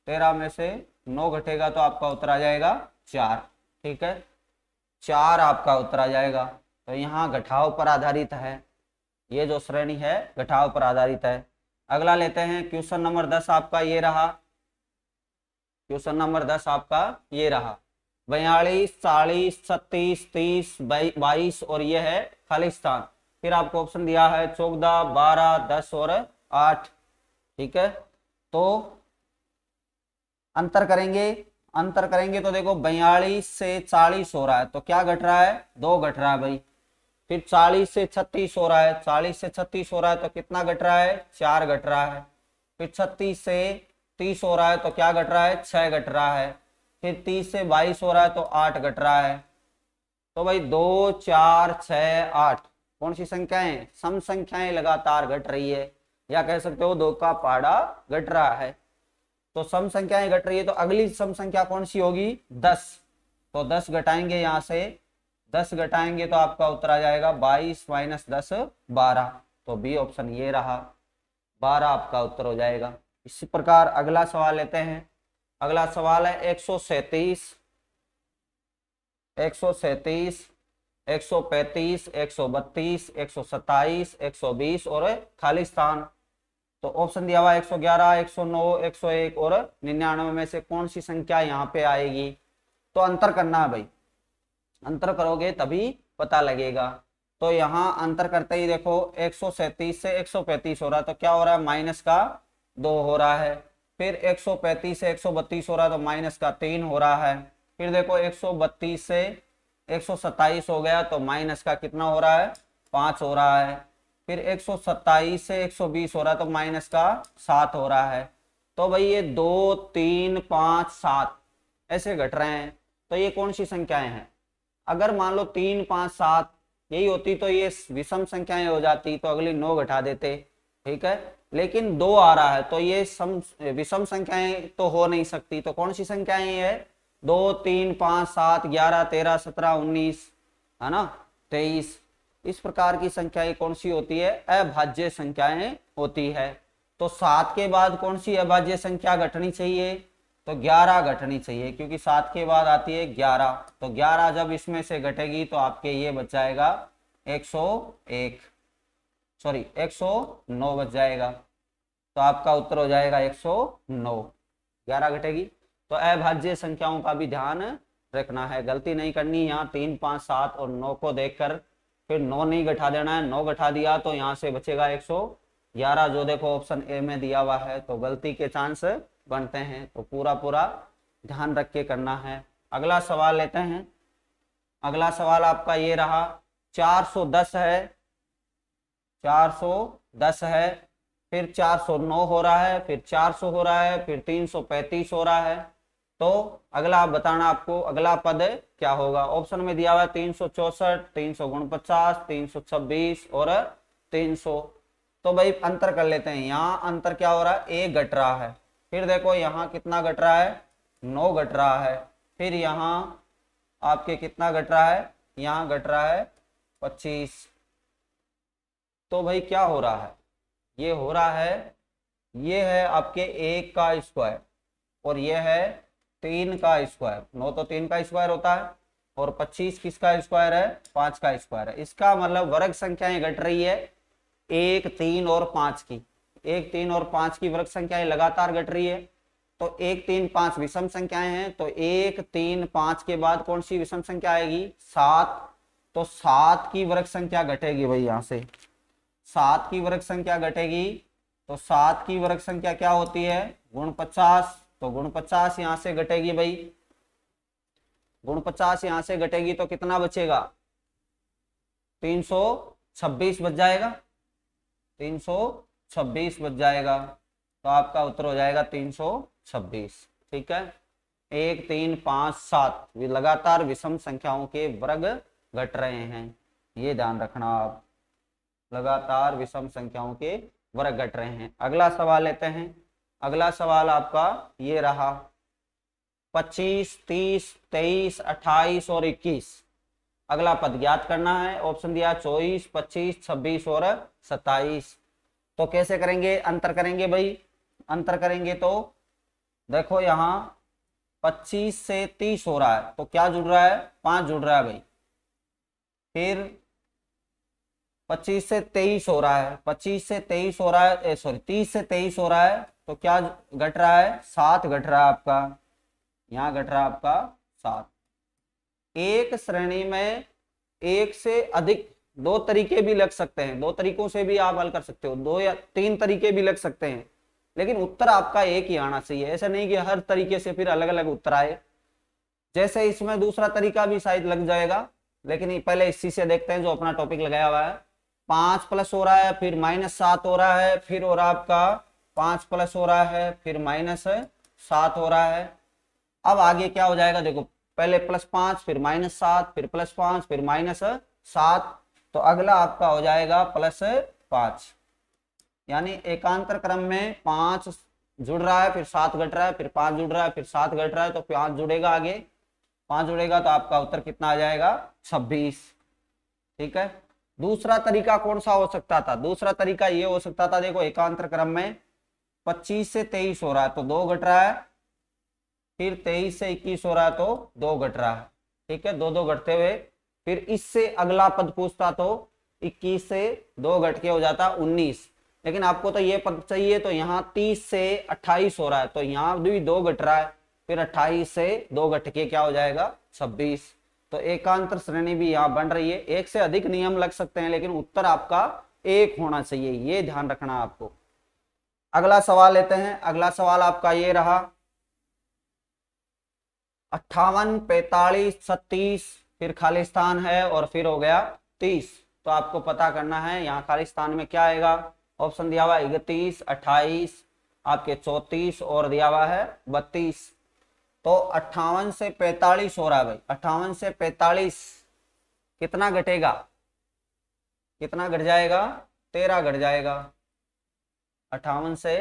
13 में से 9 घटेगा तो आपका उत्तर आ जाएगा 4। ठीक है, 4 आपका उत्तर आ जाएगा। तो यहाँ घटाव पर आधारित है, ये जो श्रेणी है घटाव पर आधारित है। अगला लेते हैं क्वेश्चन नंबर 10 आपका ये रहा, क्वेश्चन नंबर 10 आपका ये रहा 42, 40, 36, 30, 22 और ये है खाली स्थान। फिर आपको ऑप्शन दिया है 14, 12, 10 और 8। ठीक है, तो अंतर करेंगे तो देखो 42 से 40 हो रहा है तो क्या घट रहा है, 2 घट रहा है भाई। फिर 40 से 36 हो रहा है, 40 से 36 हो रहा है तो कितना घट रहा है, 4 घट रहा है। फिर 36 से 30 हो रहा है तो क्या घट रहा है, 6 घट रहा है। फिर 30 से 22 हो रहा है तो 8 घट रहा है। तो भाई 2, 4, 6, 8 कौन सी संख्याएं, सम संख्याएं लगातार घट रही है, या कह सकते हो 2 का पहाड़ा घट रहा है। तो सम संख्याएं घट रही है तो अगली सम संख्या कौन सी होगी, 10। तो 10 घटाएंगे, यहाँ से 10 घटाएंगे तो आपका उत्तर आ जाएगा 22 - 10 12। तो बी ऑप्शन ये रहा, 12 आपका उत्तर हो जाएगा। इसी प्रकार अगला सवाल लेते हैं। अगला सवाल है 137, 137, 135, 132, 127, 120 और खाली स्थान। तो ऑप्शन दिया हुआ 111, 109, 101 और 99 में से कौन सी संख्या यहाँ पे आएगी। तो अंतर करना है भाई, अंतर करोगे तभी पता लगेगा। तो यहाँ अंतर करते ही देखो 137 से 135 हो रहा है तो क्या हो रहा है, माइनस का 2 हो रहा है। फिर 135 से 132 हो रहा है तो माइनस का 3 हो रहा है। फिर देखो 132 से 127 हो गया तो माइनस का कितना हो रहा है, 5 हो रहा है। फिर 127 से 120 हो रहा है तो माइनस का 7 हो रहा है। तो भाई ये 2, 3, 5, 7 ऐसे घट रहे हैं, तो ये कौन सी संख्याएं हैं? अगर मान लो 3 5 7 यही होती तो ये विषम संख्याएं हो जाती, तो अगली 9 घटा देते, ठीक है। लेकिन 2 आ रहा है तो ये विषम संख्याएं तो हो नहीं सकती, तो कौन सी संख्याएं ये है? 2 3 5 7 11 13 17 19, है ना, 23। इस प्रकार की संख्याएं कौन सी होती है? अभाज्य संख्याएं होती है। तो 7 के बाद कौन सी अभाज्य संख्या घटनी चाहिए? तो 11 घटनी चाहिए, क्योंकि 7 के बाद आती है 11। तो 11 जब इसमें से घटेगी तो आपके ये बच जाएगा 109 बच जाएगा। तो आपका उत्तर हो जाएगा 109, 11 घटेगी। तो अभाज्य संख्याओं का भी ध्यान रखना है, गलती नहीं करनी। यहाँ 3 5 7 और 9 को देखकर फिर 9 नहीं घटा देना है, 9 घटा दिया तो यहाँ से बचेगा 111, जो देखो ऑप्शन ए में दिया हुआ है, तो गलती के चांस बनते हैं। तो पूरा ध्यान रख के करना है। अगला सवाल लेते हैं। अगला सवाल आपका ये रहा, 410 है, 410 है, फिर 409 हो रहा है, फिर 400 हो रहा है, फिर 335 हो रहा है। तो अगला आप बताना आपको अगला पद क्या होगा। ऑप्शन में दिया हुआ है 364, 349, 326 और 300। तो भाई अंतर कर लेते हैं। यहाँ अंतर क्या हो रहा है? 1 घट रहा है। फिर देखो यहाँ कितना घट रहा है? 9 घट रहा है। फिर यहाँ आपके कितना घट रहा है? यहाँ घट रहा है 25। तो भाई क्या हो रहा है? ये हो रहा है, ये है आपके 1 का स्क्वायर और ये है 3 का स्क्वायर। 9 तो 3 का स्क्वायर होता है और 25 किसका स्क्वायर है? 5 का स्क्वायर है। इसका मतलब वर्ग संख्याएं घट रही है 1 3 और 5 की। 1 3 और 5 की वर्ग संख्याएं लगातार घट रही है। तो 1 3 5 विषम संख्याएं हैं, तो 1 3 5 के बाद कौन सी विषम संख्या आएगी? 7। तो 7 की वर्ग संख्या घटेगी भाई, यहाँ से 7 की वर्ग संख्या घटेगी। तो 7 की वर्ग संख्या क्या होती है? गुण 50। तो गुण 50 यहां से घटेगी भाई, गुण 50 यहां से घटेगी तो कितना बचेगा? 326 बच जाएगा, 326 बच जाएगा। तो आपका उत्तर हो जाएगा 326, ठीक है। 1 3 5 7 लगातार विषम संख्याओं के वर्ग घट रहे हैं, ये ध्यान रखना आप, लगातार विषम संख्याओं के वर्ग घट रहे हैं। अगला सवाल लेते हैं। अगला सवाल आपका ये रहा, 25 30 23 28 और 21। अगला पद ज्ञात करना है। ऑप्शन दिया 24 25 26 और 27। तो कैसे करेंगे? अंतर करेंगे भाई। अंतर करेंगे तो देखो यहाँ 25 से 30 हो रहा है, तो क्या जुड़ रहा है? 5 जुड़ रहा है भाई। फिर 25 से 23 हो रहा है, 25 से 23 हो रहा है, सॉरी 30 से 23 हो रहा है, तो क्या घट रहा है? 7 घट रहा है आपका, यहाँ घट रहा है आपका 7। एक श्रेणी में एक से अधिक 2 तरीके भी लग सकते हैं, 2 तरीकों से भी आप हल कर सकते हो, 2 या 3 तरीके भी लग सकते हैं, लेकिन उत्तर आपका एक ही आना चाहिए। ऐसा नहीं कि हर तरीके से फिर अलग अलग उत्तर आए। जैसे इसमें दूसरा तरीका भी शायद लग जाएगा, लेकिन पहले इसी से देखते हैं जो अपना टॉपिक लगाया हुआ है। 5 प्लस हो रहा है, फिर -7 हो रहा है, फिर हो रहा है आपका 5 प्लस हो रहा है, फिर -7 हो रहा है। अब आगे क्या हो जाएगा? देखो पहले +5, फिर -7, फिर +5, फिर -7। तो अगला आपका हो जाएगा +5, यानी एकांतर क्रम में 5 जुड़ रहा है, फिर 7 घट रहा है, फिर 5 जुड़ रहा है, फिर 7 घट रहा है, तो 5 जुड़ेगा, आगे 5 जुड़ेगा, तो आपका उत्तर कितना आ जाएगा? 26, ठीक है। दूसरा तरीका कौन सा हो सकता था? दूसरा तरीका ये हो सकता था, देखो एकांतर क्रम में 25 से 23 हो रहा है तो 2 घट रहा है, फिर 23 से 21 हो रहा है तो 2 घट रहा है, ठीक है, 2 2 घटते हुए फिर इससे अगला पद पूछता तो 21 से 2 घट के हो जाता 19, लेकिन आपको तो ये पद चाहिए, तो यहाँ 30 से 28 हो रहा है, तो यहाँ भी 2 घट रहा है, फिर 28 से 2 घट के क्या हो जाएगा? 26। तो एकांतर श्रेणी भी यहाँ बन रही है। एक से अधिक नियम लग सकते हैं, लेकिन उत्तर आपका एक होना चाहिए, ये ध्यान रखना आपको। अगला सवाल लेते हैं। अगला सवाल आपका ये रहा, 58 45 36, फिर खाली स्थान है और फिर हो गया 30। तो आपको पता करना है यहाँ खाली स्थान में क्या आएगा। ऑप्शन दिया हुआ है 31 28, आपके 34 और दिया हुआ है 32। तो 58 से 45 हो रहा है भाई, 58 से 45 कितना घटेगा, कितना घट जाएगा, 13 घट जाएगा। 58 से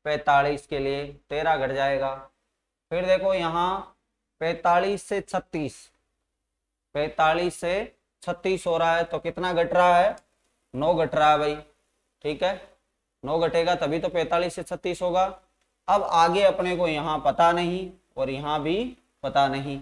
45 के लिए 13 घट जाएगा। फिर देखो यहाँ 45 से 36, 45 से 36 हो रहा है, तो कितना घट रहा है, 9 घट रहा है भाई। ठीक है, 9 घटेगा तभी तो 45 से 36 होगा। अब आगे अपने को यहाँ पता नहीं और यहाँ भी पता नहीं,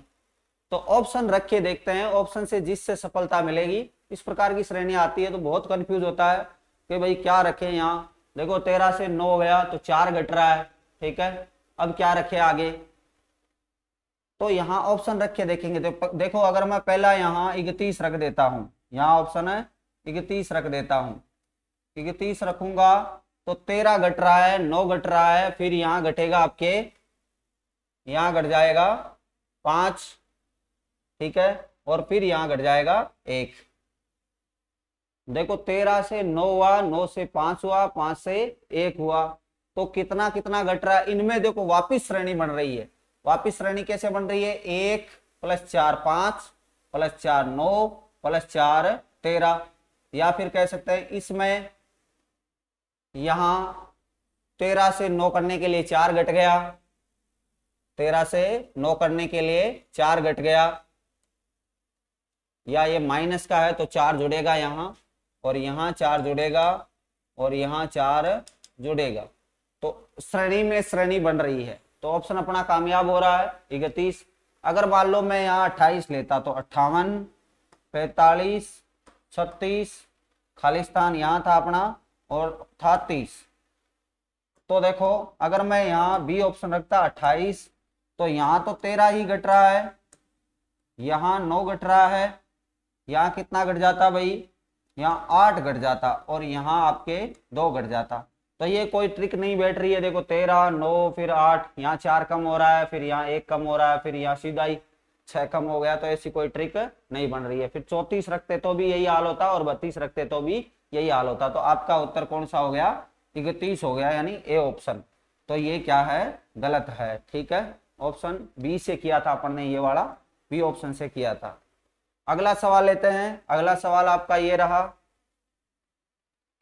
तो ऑप्शन रख के देखते हैं, ऑप्शन से जिससे सफलता मिलेगी। इस प्रकार की श्रेणी आती है तो बहुत कंफ्यूज होता है कि भाई क्या रखें। यहाँ देखो 13 से 9 गया तो 4 घट रहा है। ठीक है, अब क्या रखे आगे, तो यहाँ ऑप्शन रख के देखेंगे। तो देखो अगर मैं पहला यहाँ 31 रख देता हूँ, यहाँ ऑप्शन है 31 रख देता हूँ, 31 रखूंगा तो 13 घट रहा है, 9 घट रहा है, फिर यहाँ घटेगा आपके, यहाँ घट जाएगा 5। ठीक है, और फिर यहाँ घट जाएगा 1। देखो 13 से 9 हुआ, 9 से 5 हुआ, 5 से 1 हुआ, तो कितना कितना घट रहा है। इनमें देखो वापिस श्रेणी बन रही है। वापिस श्रेणी कैसे बन रही है, 1 + 4 5 + 4 9 + 4 13, या फिर कह सकते हैं इसमें यहां 13 से 9 करने के लिए 4 घट गया, 13 से 9 करने के लिए 4 घट गया, या ये माइनस का है तो 4 जुड़ेगा यहाँ, और यहाँ 4 जुड़ेगा, और यहाँ 4 जुड़ेगा, तो श्रेणी में श्रेणी बन रही है। तो ऑप्शन अपना कामयाब हो रहा है 31। अगर मान लो मैं यहाँ 28 लेता तो 58 45 36, खालिस्तान यहाँ था अपना और था 30। तो देखो अगर मैं यहाँ बी ऑप्शन रखता 28, तो यहाँ तो 13 ही घट रहा है, यहाँ 9 घट रहा है, यहाँ कितना घट जाता भाई, यहाँ 8 घट जाता, और यहाँ आपके 2 घट जाता। तो ये कोई ट्रिक नहीं बैठ रही है। देखो 13 9 फिर 8, यहाँ 4 कम हो रहा है, फिर यहाँ 1 कम हो रहा है, फिर यहाँ सीधा ही 6 कम हो गया, तो ऐसी कोई ट्रिक नहीं बन रही है। फिर 34 रखते तो भी यही हाल होता, और 32 रखते तो भी यही हाल होता। तो आपका उत्तर कौन सा हो गया, 31 हो गया, यानी ए ऑप्शन। तो ये क्या है, गलत है। ठीक है, ऑप्शन बी से किया था अपन ने, ये वाला बी ऑप्शन से किया था। अगला सवाल लेते हैं। अगला सवाल आपका ये रहा,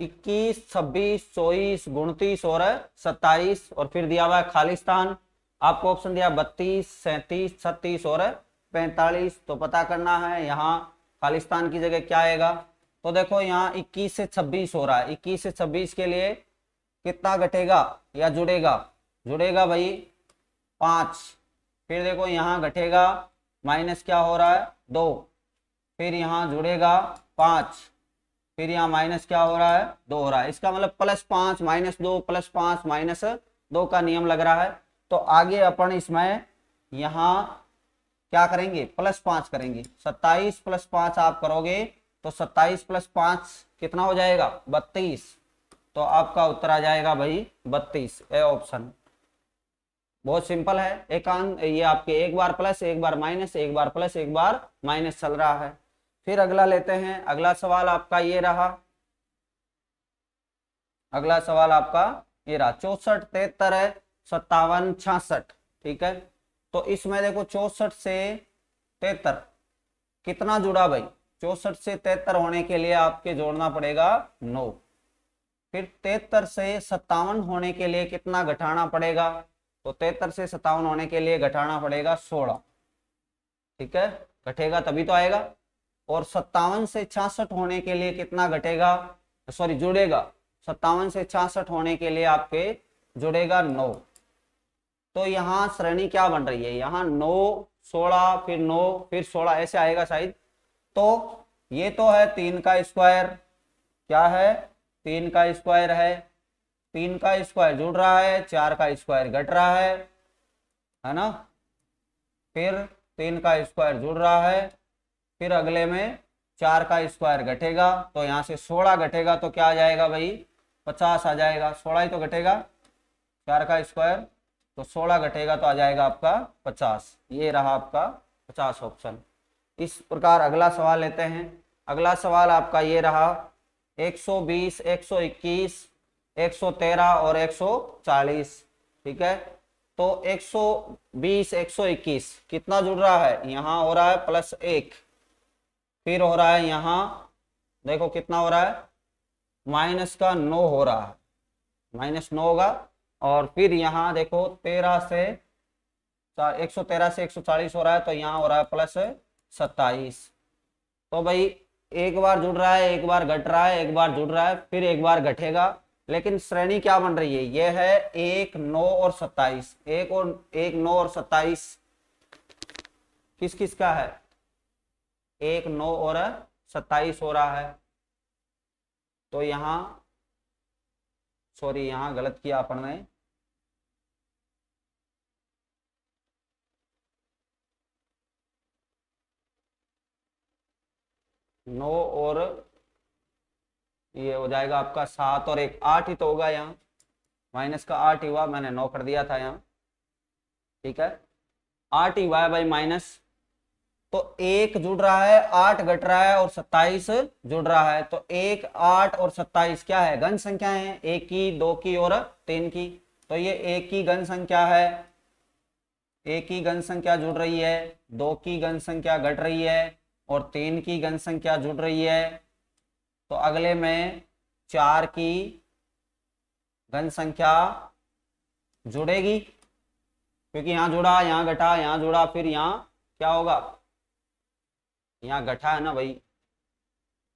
21 26 24 29 और 27, और फिर दिया हुआ है खालिस्तान। आपको ऑप्शन दिया 32 37 36 और 45। तो पता करना है यहाँ खालिस्तान की जगह क्या आएगा। तो देखो यहाँ 21 से 26 हो रहा है, 21 से 26 के लिए कितना घटेगा या जुड़ेगा, जुड़ेगा भाई 5। फिर देखो यहाँ घटेगा, माइनस क्या हो रहा है 2, फिर यहाँ जुड़ेगा 5, फिर यहाँ माइनस क्या हो रहा है 2 हो रहा है। इसका मतलब +5 -2 +5 -2 का नियम लग रहा है। तो आगे अपन इसमें यहाँ क्या करेंगे, +5 करेंगे। 27 + 5 आप करोगे तो 27 + 5 कितना हो जाएगा, 32। तो आपका उत्तर आ जाएगा भाई 32, ए ऑप्शन। बहुत सिंपल है। ये आपके एक बार प्लस एक बार माइनस, एक बार प्लस एक बार माइनस चल रहा है। फिर अगला लेते हैं। अगला सवाल आपका ये रहा, अगला सवाल आपका ये रहा 64 73 57 66। ठीक है, तो इसमें देखो 64 से 73 कितना जुड़ा भाई, 64 से 73 होने के लिए आपके जोड़ना पड़ेगा 9। फिर 73 से 57 होने के लिए कितना घटाना पड़ेगा, तो 73 से 57 होने के लिए घटाना पड़ेगा 16। ठीक है, घटेगा तभी तो आएगा। और 57 से 66 होने के लिए कितना घटेगा, सॉरी जुड़ेगा, 57 से 66 होने के लिए आपके जुड़ेगा 9। तो यहाँ श्रेणी क्या बन रही है, यहाँ 9 16 फिर 9 फिर 16 ऐसे आएगा शायद। तो ये तो है 3 का स्क्वायर, क्या है 3 का स्क्वायर है, 3 का स्क्वायर जुड़ रहा है, 4 का स्क्वायर घट रहा है ना। फिर 3 का स्क्वायर जुड़ रहा है, फिर अगले में 4 का स्क्वायर घटेगा, तो यहाँ से 16 घटेगा तो क्या आ जाएगा भाई 50 आ जाएगा। 16 ही तो घटेगा, 4 का स्क्वायर, तो 16 घटेगा तो आ जाएगा आपका 50। ये रहा आपका 50 ऑप्शन। इस प्रकार अगला सवाल लेते हैं। अगला सवाल आपका ये रहा 120 121 113 और 140। ठीक है, तो 120 121 कितना जुड़ रहा है, यहाँ हो रहा है +1, फिर हो रहा है यहाँ देखो कितना हो रहा है, -9 हो रहा है, -9 होगा। और फिर यहाँ देखो 13 से 113 से 140 हो रहा है, तो यहाँ हो रहा है +27। तो भाई एक बार जुड़ रहा है, एक बार घट रहा है, एक बार जुड़ रहा है, फिर एक बार घटेगा, लेकिन श्रेणी क्या बन रही है, ये है 1 9 और 27। 1 9 और 27 किस किस का है, 1 9 और 27 हो रहा है। तो यहाँ सॉरी यहाँ गलत किया अपन ने, नौ और ये हो जाएगा आपका 7 और 1 8 ही तो होगा, यहाँ माइनस का 8 ही हुआ, मैंने 9 कर दिया था यहाँ, ठीक है 8 ही हुआ है भाई माइनस। तो 1 जुड़ रहा है, 8 घट रहा है और 27 जुड़ रहा है। तो 1 8 और 27 क्या है, घन संख्या है, 1 की 2 की और 3 की। तो ये 1 की घन संख्या है, 1 की घन संख्या जुड़ रही है, 2 की घन संख्या घट रही है और 3 की घन संख्या जुड़ रही है। तो अगले में 4 की घन संख्या जुड़ेगी, क्योंकि यहाँ जुड़ा, यहाँ घटा, यहाँ जुड़ा, फिर यहाँ क्या होगा, यहाँ घटा है ना भाई,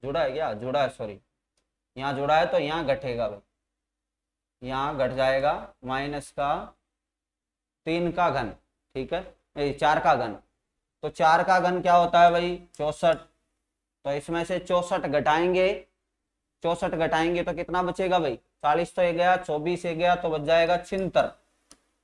जुड़ा है क्या, जुड़ा है सॉरी, यहाँ जुड़ा है तो यहाँ घटेगा भाई, यहाँ घट जाएगा -3 का घन, ठीक है 4 का घन। तो 4 का घन क्या होता है भाई 64। तो इसमें से 64 घटाएंगे, 64 घटाएंगे तो कितना बचेगा भाई, 40 तो ये गया, 24 ये गया, तो बच जाएगा 76,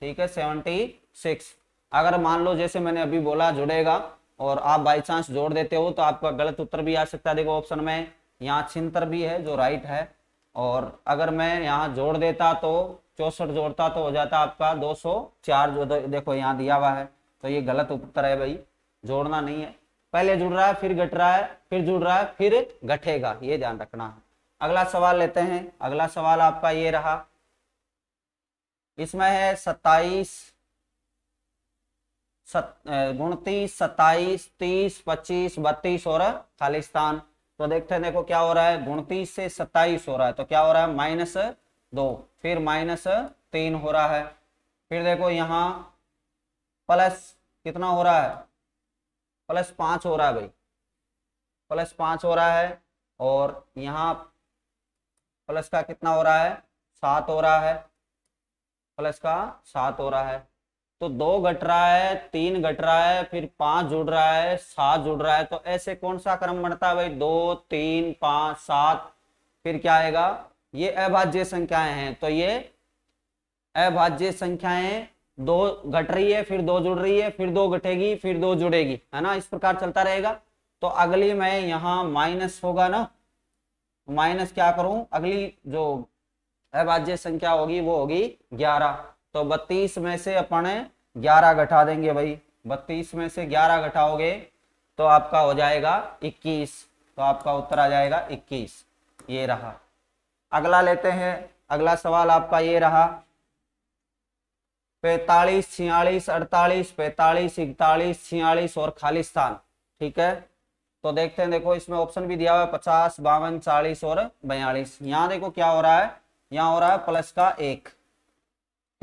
ठीक है 76। अगर मान लो जैसे मैंने अभी बोला जुड़ेगा और आप बाई चांस जोड़ देते हो तो आपका गलत उत्तर भी आ सकता है। देखो ऑप्शन में यहाँ 76 भी है जो राइट है, और अगर मैं यहाँ जोड़ देता तो 64 जोड़ता तो हो जाता आपका 204, जो देखो यहाँ दिया हुआ है। तो ये गलत उत्तर है भाई, जोड़ना नहीं है, पहले जुड़ रहा है फिर घट रहा है, फिर जुड़ रहा है फिर घटेगा, ये ध्यान रखना है। अगला सवाल लेते हैं। अगला सवाल आपका ये रहा, इसमें है 27 29 27 30 25 32 और खाली स्थान। तो देखते हैं, देखो क्या हो रहा है, 29 से 27 हो रहा है, तो क्या हो रहा है -2, फिर -3 हो रहा है, फिर देखो यहाँ प्लस कितना हो रहा है, +5 हो रहा है भाई, +5 हो रहा है, और यहाँ प्लस का कितना हो रहा है 7 हो रहा है, प्लस का 7 हो रहा है। तो 2 घट रहा है, 3 घट रहा है, फिर 5 जुड़ रहा है, 7 जुड़ रहा है। तो ऐसे कौन सा क्रम बनता है भाई, 2 3 5 7, फिर क्या आएगा, ये अभाज्य संख्याएं हैं। तो ये अभाज्य संख्याएं, 2 घट रही है, फिर 2 जुड़ रही है, फिर 2 घटेगी, फिर 2 जुड़ेगी, है ना, इस प्रकार चलता रहेगा। तो अगली में यहाँ माइनस होगा ना, माइनस क्या करूं, अगली जो अभाज्य संख्या होगी वो होगी 11। तो 32 में से अपन 11 घटा देंगे भाई, 32 में से 11 घटाओगे तो आपका हो जाएगा 21। तो आपका उत्तर आ जाएगा 21, ये रहा। अगला लेते हैं। अगला सवाल आपका ये रहा, 45 46 48 45 41 46 और खाली स्थान, ठीक है। तो देखते हैं, देखो इसमें ऑप्शन भी दिया हुआ है 50 52 40 और 42। यहाँ देखो क्या हो रहा है, यहाँ हो रहा है प्लस का 1,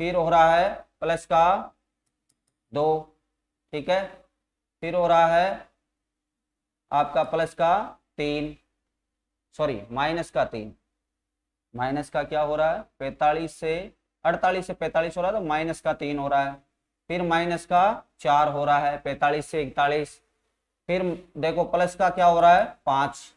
फिर हो रहा है प्लस का 2, ठीक है, फिर हो रहा है आपका प्लस का 3, सॉरी माइनस का 3, माइनस का क्या हो रहा है 48 से 45 हो रहा है, तो माइनस का 3 हो रहा है, फिर माइनस का 4 हो रहा है 45 से 41, फिर देखो प्लस का क्या हो रहा है 5,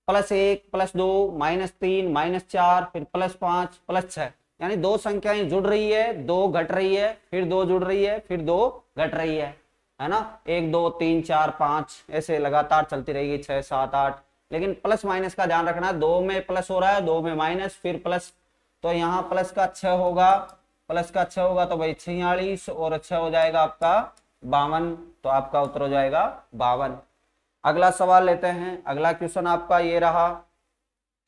+1 +2 -3 -4, फिर +5 +6, यानी 2 संख्याएं जुड़ रही है, 2 घट रही है, फिर 2 जुड़ रही है, फिर 2 घट रही है ना, 1 2 3 4 5 ऐसे लगातार चलती रहेगी, 6 7 8। लेकिन प्लस माइनस का ध्यान रखना है, 2 में प्लस हो रहा है, 2 में माइनस, फिर प्लस। तो यहाँ प्लस का 6 होगा, प्लस का 6 होगा तो भाई 46 और 6 हो जाएगा आपका 52। तो आपका उत्तर हो जाएगा 52। अगला सवाल लेते हैं। अगला क्वेश्चन आपका ये रहा,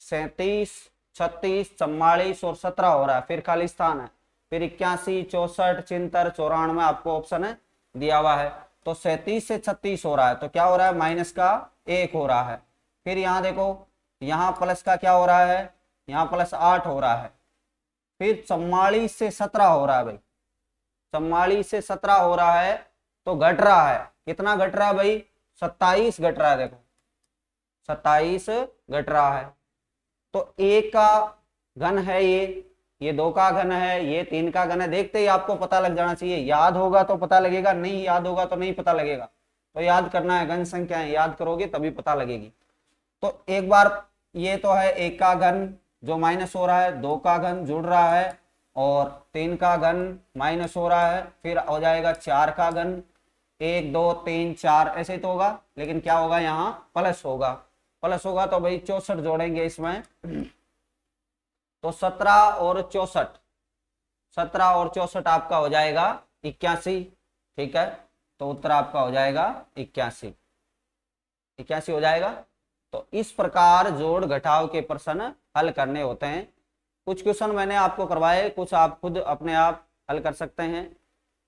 37 36 44 और 17 हो रहा है, फिर खाली स्थान है। फिर 81, 64, 73, 94 आपको ऑप्शन दिया हुआ है। तो 37 से 36 हो रहा है, तो क्या हो रहा है, माइनस का 1 हो रहा है। फिर यहाँ देखो, यहाँ प्लस का क्या हो रहा है, यहाँ प्लस 8 हो रहा है। फिर 44 से 17 हो रहा है भाई, 44 से 17 हो रहा है, तो घट रहा है। कितना घट रहा है भाई, 27 घट रहा है। देखो 27 घट रहा है। तो एक का घन है ये 2 का घन है, ये 3 का घन है। देखते ही आपको पता लग जाना चाहिए, याद होगा तो पता लगेगा, नहीं याद होगा तो नहीं पता लगेगा। तो याद करना है, घन संख्याएं याद करोगे तभी पता लगेगी। तो एक बार ये तो है 1 का घन जो माइनस हो रहा है, 2 का घन जुड़ रहा है, और 3 का घन माइनस हो रहा है। फिर हो जाएगा 4 का घन, 1 2 3 4 ऐसे तो होगा, लेकिन क्या होगा, यहाँ प्लस होगा। प्लस होगा तो भाई 64 जोड़ेंगे इसमें, तो 17 और 64, 17 और 64 आपका हो जाएगा 81। ठीक है, तो उत्तर आपका हो जाएगा 81, 81 हो जाएगा। तो इस प्रकार जोड़ घटाव के प्रश्न हल करने होते हैं। कुछ क्वेश्चन मैंने आपको करवाए, कुछ आप खुद अपने आप हल कर सकते हैं।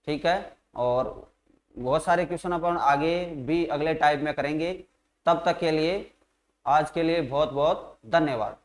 ठीक है, और बहुत सारे क्वेश्चन अपन आगे भी अगले टाइप में करेंगे। तब तक के लिए आज के लिए बहुत बहुत धन्यवाद।